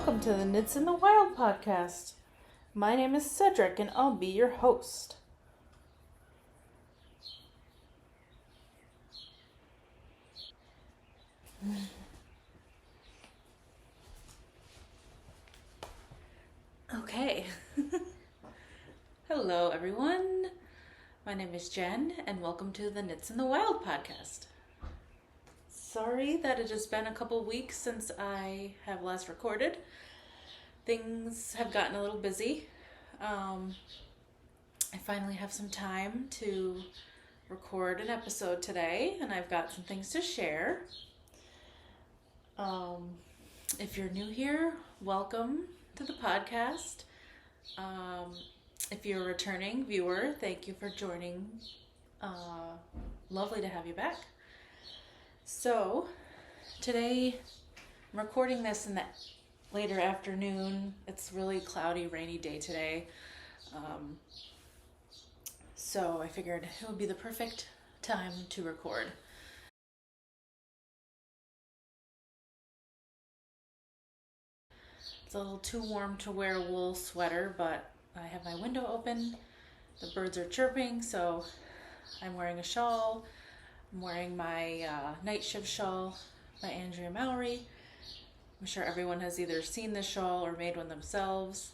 Welcome to the Knits in the Wild podcast. My name is Cedric and I'll be your host. Okay. Hello everyone. My name is Jen and welcome to the Knits in the Wild podcast. Sorry that it has been a couple weeks since I have last recorded. Things have gotten a little busy. I finally have some time to record an episode today, and I've got some things to share. If you're new here, welcome to the podcast. If you're a returning viewer, thank you for joining. Lovely to have you back. So, today I'm recording this in the later afternoon. It's really cloudy, rainy day today. So I figured it would be the perfect time to record. It's a little too warm to wear a wool sweater, but I have my window open. The birds are chirping, so I'm wearing a shawl. I'm wearing my night shift shawl by Andrea Mowry. I'm sure everyone has either seen this shawl or made one themselves.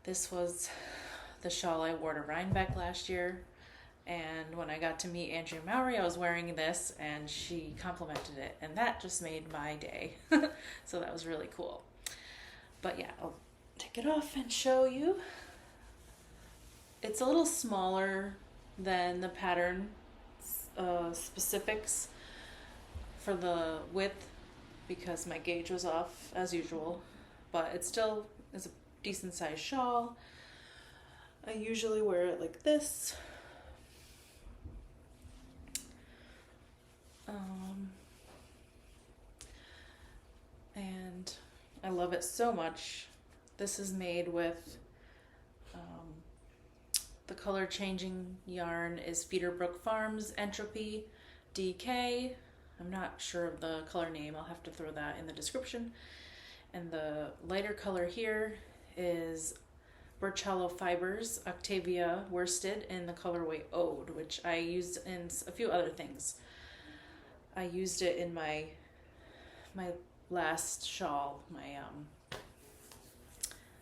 This was the shawl I wore to Rhinebeck last year. And when I got to meet Andrea Mowry, I was wearing this and she complimented it. And that just made my day. So that was really cool. But yeah, I'll take it off and show you. It's a little smaller than the pattern specifics for the width because my gauge was off as usual, but it still is a decent sized shawl. I usually wear it like this. And I love it so much. This is made with the color changing yarn is Feederbrook Farms Entropy DK. I'm not sure of the color name. I'll have to throw that in the description. And the lighter color here is Birch Fibers Octavia worsted in the colorway Ode, which I used in a few other things. I used it in my last shawl, my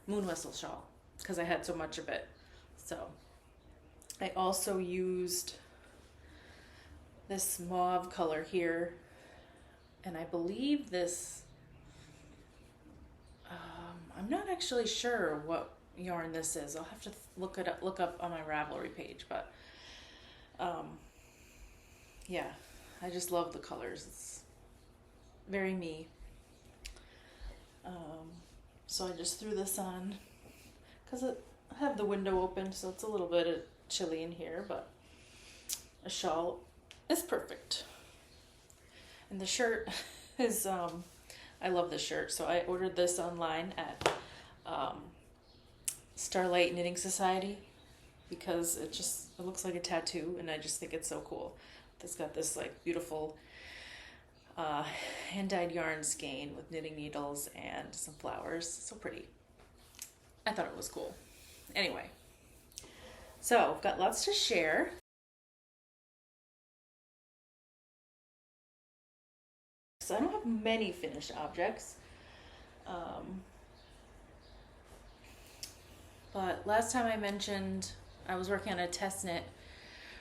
moon whistle shawl, because I had so much of it. So I also used this mauve color here, and I believe this, I'm not actually sure what yarn this is. I'll have to look up on my Ravelry page, but yeah, I just love the colors. It's very me. So I just threw this on because I have the window open, so it's a little bit chilly in here, but a shawl is perfect. And the shirt is, I love this shirt, so I ordered this online at Starlight Knitting Society because it looks like a tattoo, and I just think it's so cool. It's got this like beautiful hand-dyed yarn skein with knitting needles and some flowers. So pretty. I thought it was cool. Anyway, so I've got lots to share. So I don't have many finished objects. But last time I mentioned I was working on a test knit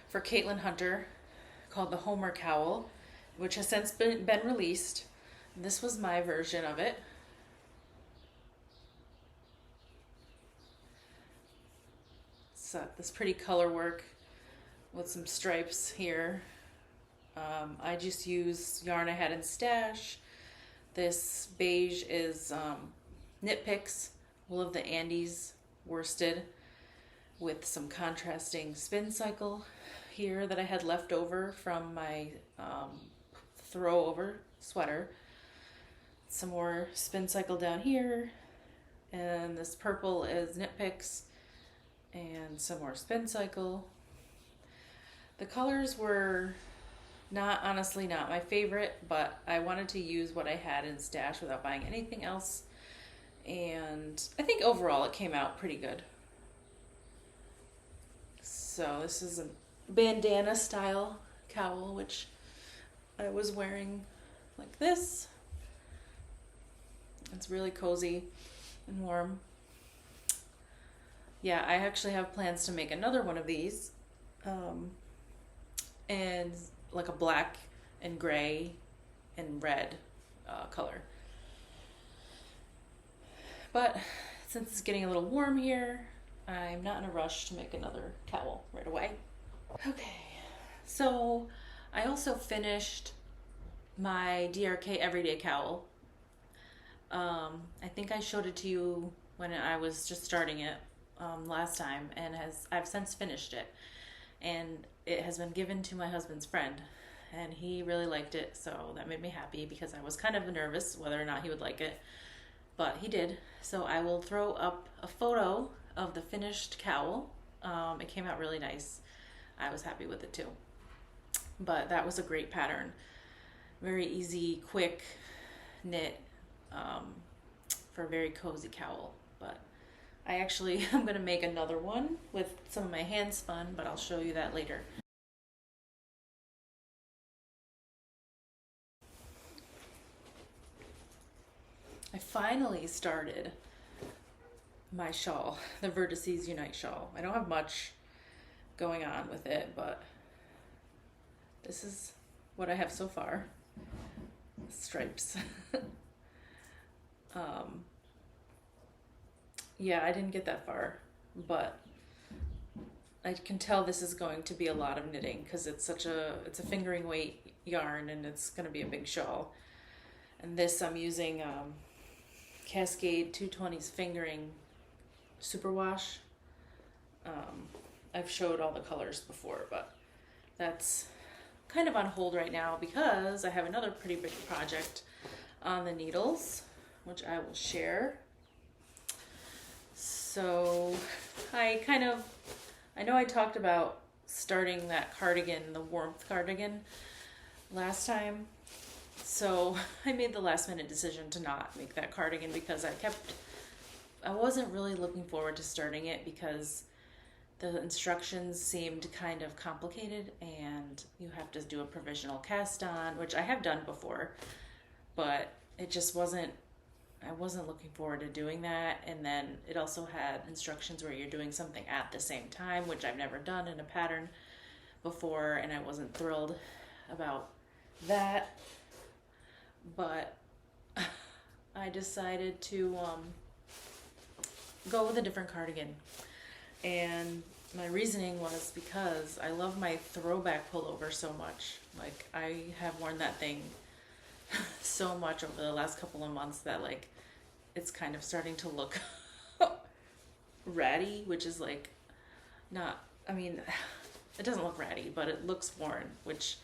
for Caitlin Hunter called the Homer Cowl, which has since been released. This was my version of it. It's this pretty color work with some stripes here. I just use yarn I had in stash. This beige is Knit Picks, Wool of the Andes worsted with some contrasting Spincycle here that I had left over from my throw over sweater. Some more Spincycle down here, and this purple is Knit Picks and some more Spincycle. The colors were honestly not my favorite, but I wanted to use what I had in stash without buying anything else And I think overall it came out pretty good. So this is a bandana style cowl, which I was wearing like this. It's really cozy and warm. Yeah, I actually have plans to make another one of these, and like a black and gray and red color. But since it's getting a little warm here, I'm not in a rush to make another cowl right away. Okay, so I also finished my DRK Everyday Cowl. I think I showed it to you when I was just starting it last time, and I've since finished it. And it has been given to my husband's friend, and he really liked it, so that made me happy because I was kind of nervous whether or not he would like it, but he did. So I will throw up a photo of the finished cowl. It came out really nice. I was happy with it too. But that was a great pattern. Very easy, quick knit for a very cozy cowl. But I actually am going to make another one with some of my hand spun, but I'll show you that later. I finally started my shawl, the Vertices Unite shawl. I don't have much going on with it, but this is what I have so far. Stripes. Yeah, I didn't get that far, but I can tell this is going to be a lot of knitting because it's a fingering weight yarn, and it's going to be a big shawl. And this I'm using Cascade 220's fingering superwash. I've showed all the colors before, but that's kind of on hold right now because I have another pretty big project on the needles, which I will share. So I know I talked about starting that cardigan, the warmth cardigan, last time. So I made the last minute decision to not make that cardigan because I wasn't really looking forward to starting it because the instructions seemed kind of complicated, and you have to do a provisional cast on, which I have done before, but it just wasn't, I wasn't looking forward to doing that. And then it also had instructions where you're doing something at the same time, which I've never done in a pattern before, and I wasn't thrilled about that. But I decided to go with a different cardigan. And my reasoning was because I love my Throwback pullover so much. Like, I have worn that thing so much over the last couple of months that, like, it's kind of starting to look ratty, which is like not, I mean, it doesn't look ratty, but it looks worn, which,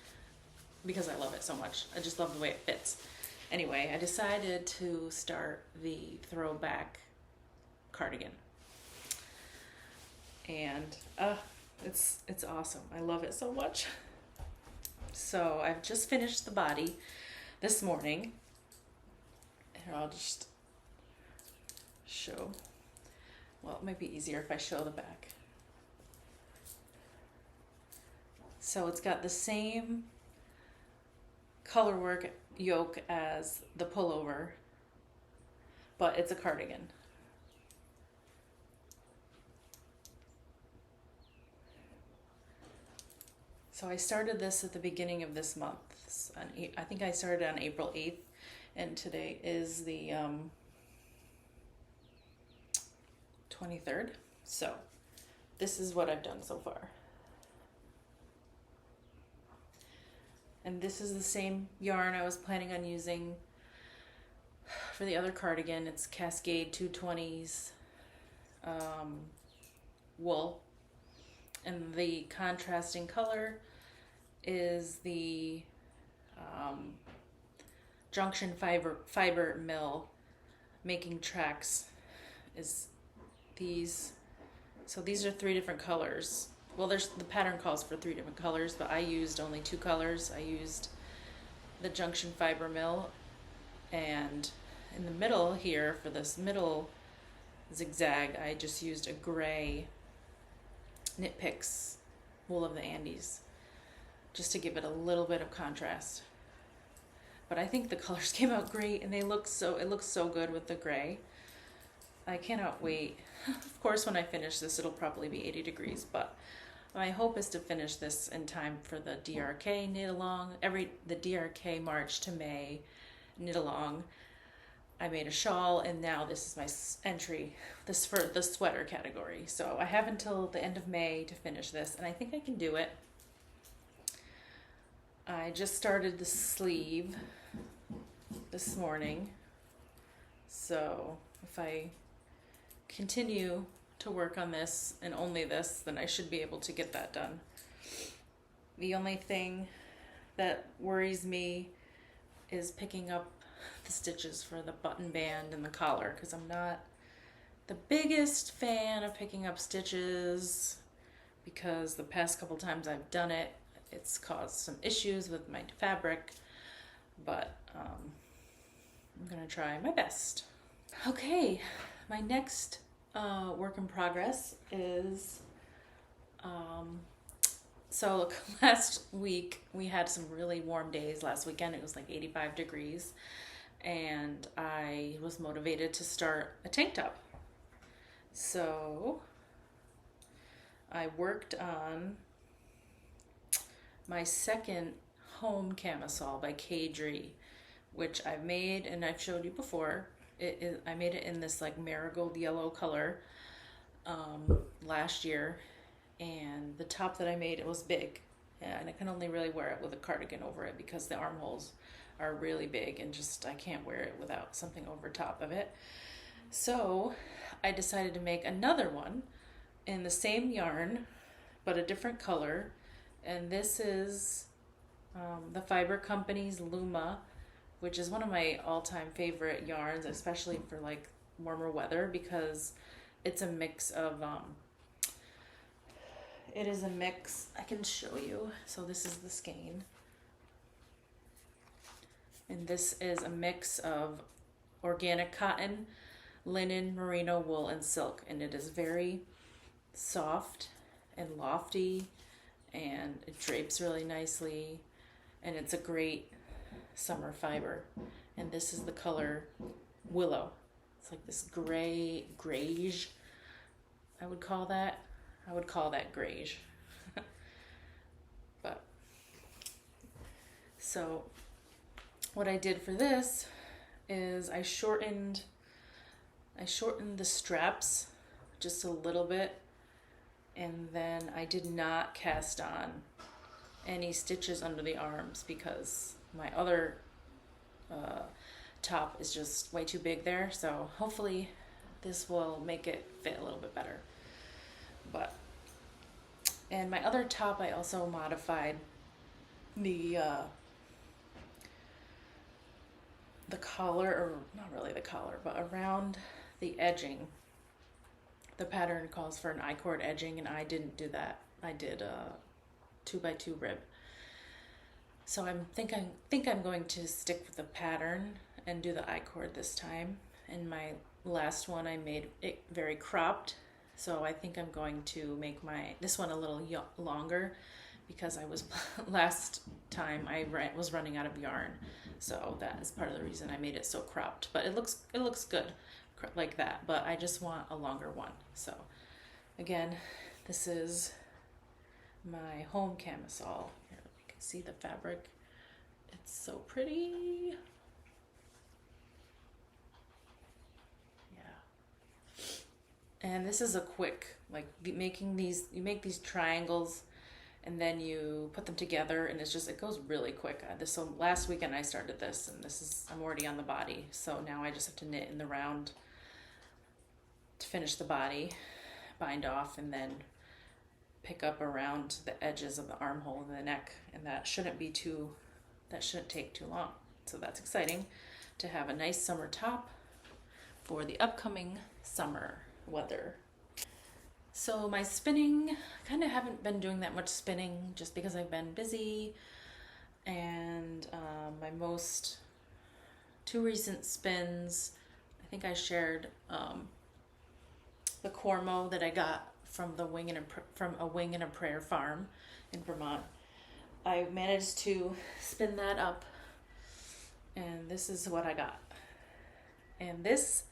because I love it so much. I just love the way it fits. Anyway, I decided to start the Throwback cardigan. And it's awesome. I love it so much. So I've just finished the body this morning. Here, I'll just show. Well, it might be easier if I show the back. So it's got the same color work yoke as the pullover, but it's a cardigan. So I started this at the beginning of this month. I think I started on April 8th, and today is the 23rd. So this is what I've done so far. And this is the same yarn I was planning on using for the other cardigan. It's Cascade 220's wool. And the contrasting color is the Junction fiber mill making tracks is these. So these are 3 different colors. Well, the pattern calls for 3 different colors, but I used only 2 colors. I used the Junction fiber mill and in the middle here, for this middle zigzag, I just used a gray Knit Picks Wool of the Andes, just to give it a little bit of contrast. But I think the colors came out great, and it looks so good with the gray. I cannot wait. Of course, when I finish this, it'll probably be 80 degrees, but my hope is to finish this in time for the DRK knit along. The DRK March to May knit along. I made a shawl, and now this is my entry, this for the sweater category. So I have until the end of May to finish this, and I think I can do it. I just started the sleeve this morning, so if I continue to work on this and only this, then I should be able to get that done. The only thing that worries me is picking up the stitches for the button band and the collar, because I'm not the biggest fan of picking up stitches, because the past couple times I've done it, it's caused some issues with my fabric, but I'm gonna try my best. Okay, my next work in progress is, so last week we had some really warm days. Last weekend it was like 85 degrees, and I was motivated to start a tank top. So I worked on my second home camisole by Kadri, which I've made and I've showed you before. I made it in this like marigold yellow color last year, and the top that I made, it was big, and I can only really wear it with a cardigan over it because the armholes are really big, and just I can't wear it without something over top of it. So I decided to make another one in the same yarn but a different color, and this is the Fiber Company's Luma, which is one of my all-time favorite yarns, especially for like warmer weather, because it's a mix of it is a mix, I can show you. So this is the skein, and this is a mix of organic cotton, linen, merino wool, and silk, and it is very soft and lofty, and it drapes really nicely, and it's a great summer fiber. And this is the color Willow. It's like this grayish, I would call that grayish. But so what I did for this is I shortened the straps just a little bit, and then I did not cast on any stitches under the arms because my other top is just way too big there. So hopefully this will make it fit a little bit better. And my other top, I also modified the collar, or not really the collar, but around the edging. The pattern calls for an I-cord edging, and I didn't do that. I did a 2x2 rib. So I think I'm going to stick with the pattern and do the I-cord this time. And my last one, I made it very cropped. So I think I'm going to make this one a little longer, because I was last time I was running out of yarn. So that is part of the reason I made it so cropped. But it looks good like that, but I just want a longer one. So again, this is my home camisole. Here, you can see the fabric. It's so pretty. Yeah. And this is a quick, like you make these triangles, and then you put them together, and it goes really quick. So last weekend I started this, and I'm already on the body. So now I just have to knit in the round to finish the body, bind off, and then pick up around the edges of the armhole and the neck, and that shouldn't take too long. So that's exciting to have a nice summer top for the upcoming summer weather. So my spinning, I kind of haven't been doing that much spinning just because I've been busy, and my most two recent spins. I think I shared the Camo that I got from the from a Wing and a Prayer farm in Vermont. I managed to spin that up, and this is what I got. And this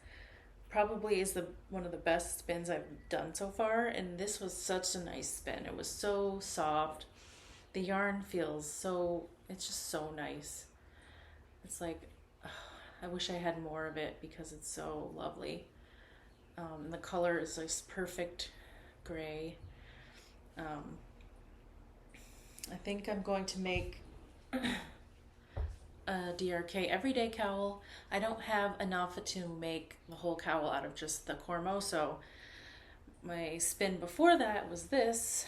probably is one of the best spins I've done so far, and this was such a nice spin. It was so soft. The yarn feels so, it's just so nice. It's like, I wish I had more of it because it's so lovely. And the color is this perfect gray. I think I'm going to make a DRK Everyday Cowl. I don't have enough to make the whole cowl out of just the Camo, so my spin before that was this.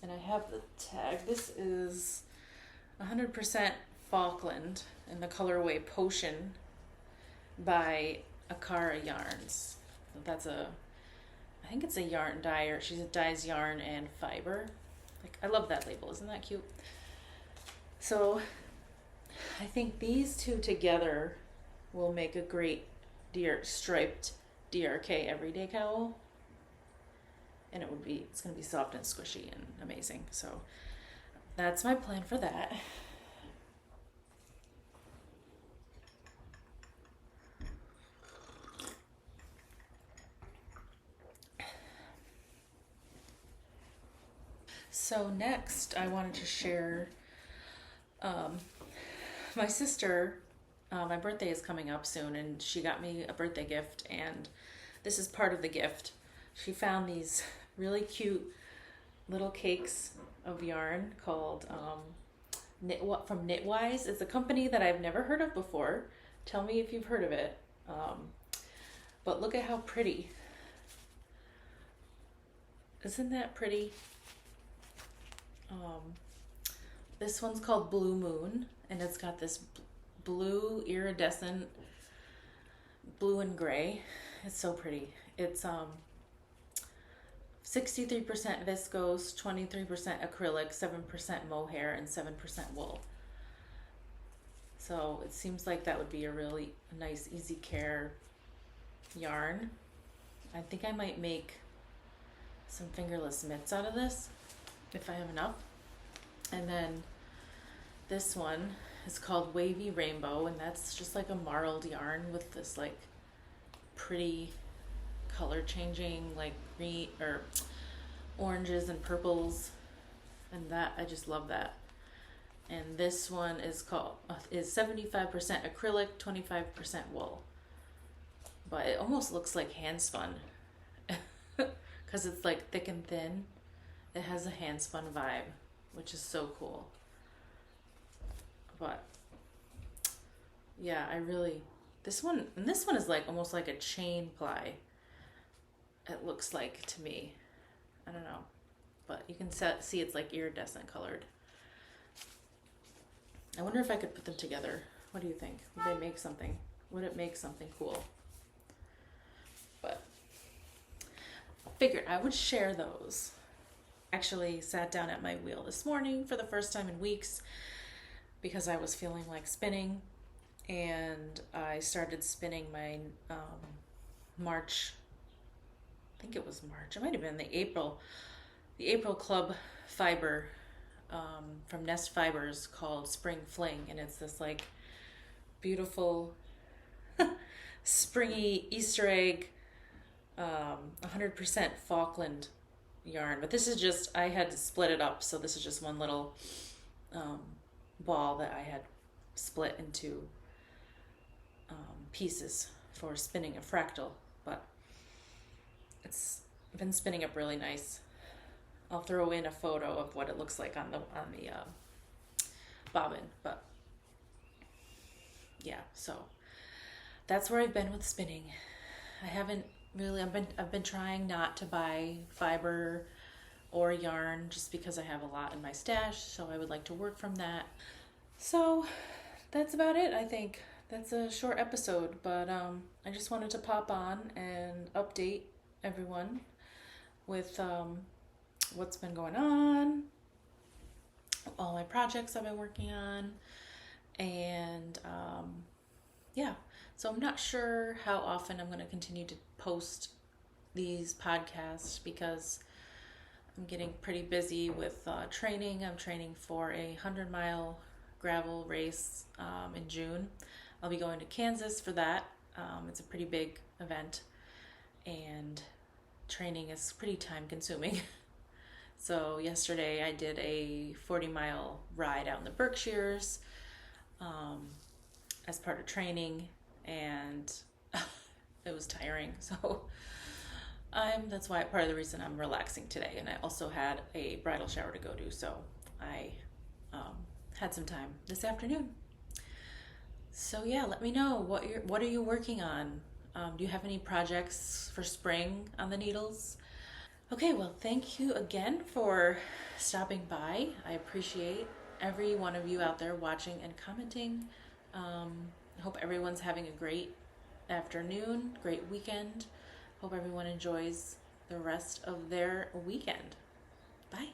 And I have the tag. This is 100% Falkland in the colorway Potion by Akara Yarns. That's I think it's a yarn dyer. She dyes yarn and fiber. Like, I love that label. Isn't that cute? So I think these two together will make a great striped DRK Everyday Cowl. And it's going to be soft and squishy and amazing. So that's my plan for that. So next I wanted to share, my sister, my birthday is coming up soon, and she got me a birthday gift, and this is part of the gift. She found these really cute little cakes of yarn called from Knitwise. It's a company that I've never heard of before. Tell me if you've heard of it. But look at how pretty. Isn't that pretty? This one's called Blue Moon, and it's got this blue iridescent blue and gray. It's so pretty. It's 63% viscose, 23% acrylic, 7% mohair, and 7% wool. So it seems like that would be a really nice, easy care yarn. I think I might make some fingerless mitts out of this if I have enough. And then this one is called Wavy Rainbow, and that's just like a marled yarn with this like pretty color changing, like green or oranges and purples, and that I just love that. And this one is 75% acrylic, 25% wool, but it almost looks like hand spun because it's like thick and thin. It has a hand spun vibe, which is so cool. But yeah, this one is like almost like a chain ply. It looks like to me. I don't know, but you can see it's like iridescent colored. I wonder if I could put them together. What do you think? Would they make something? Would it make something cool? But figured I would share those. Actually sat down at my wheel this morning for the first time in weeks because I was feeling like spinning, and I started spinning my March, I think it was March, it might have been the April Club fiber from Nest Fibers called Spring Fling, and it's this like beautiful springy Easter egg 100% Falkland yarn. But this is just, I had to split it up, so this is just one little ball that I had split into pieces for spinning a fractal, but it's been spinning up really nice. I'll throw in a photo of what it looks like on the bobbin, but yeah, so that's where I've been with spinning. I haven't really, I've been trying not to buy fiber or yarn just because I have a lot in my stash, so I would like to work from that. So that's about it. I think that's a short episode, but I just wanted to pop on and update everyone with what's been going on, all my projects I've been working on. And yeah, so I'm not sure how often I'm going to continue to post these podcasts because I'm getting pretty busy with training. I'm training for a 100-mile gravel race in June. I'll be going to Kansas for that. It's a pretty big event, and training is pretty time consuming. So yesterday I did a 40-mile ride out in the Berkshires as part of training, and it was tiring. So that's why part of the reason I'm relaxing today. And I also had a bridal shower to go to, so I had some time this afternoon. So yeah, let me know what are you working on. Do you have any projects for spring on the needles? Okay, well, thank you again for stopping by. I appreciate every one of you out there watching and commenting. I hope everyone's having a great afternoon, great weekend. Hope everyone enjoys the rest of their weekend. Bye.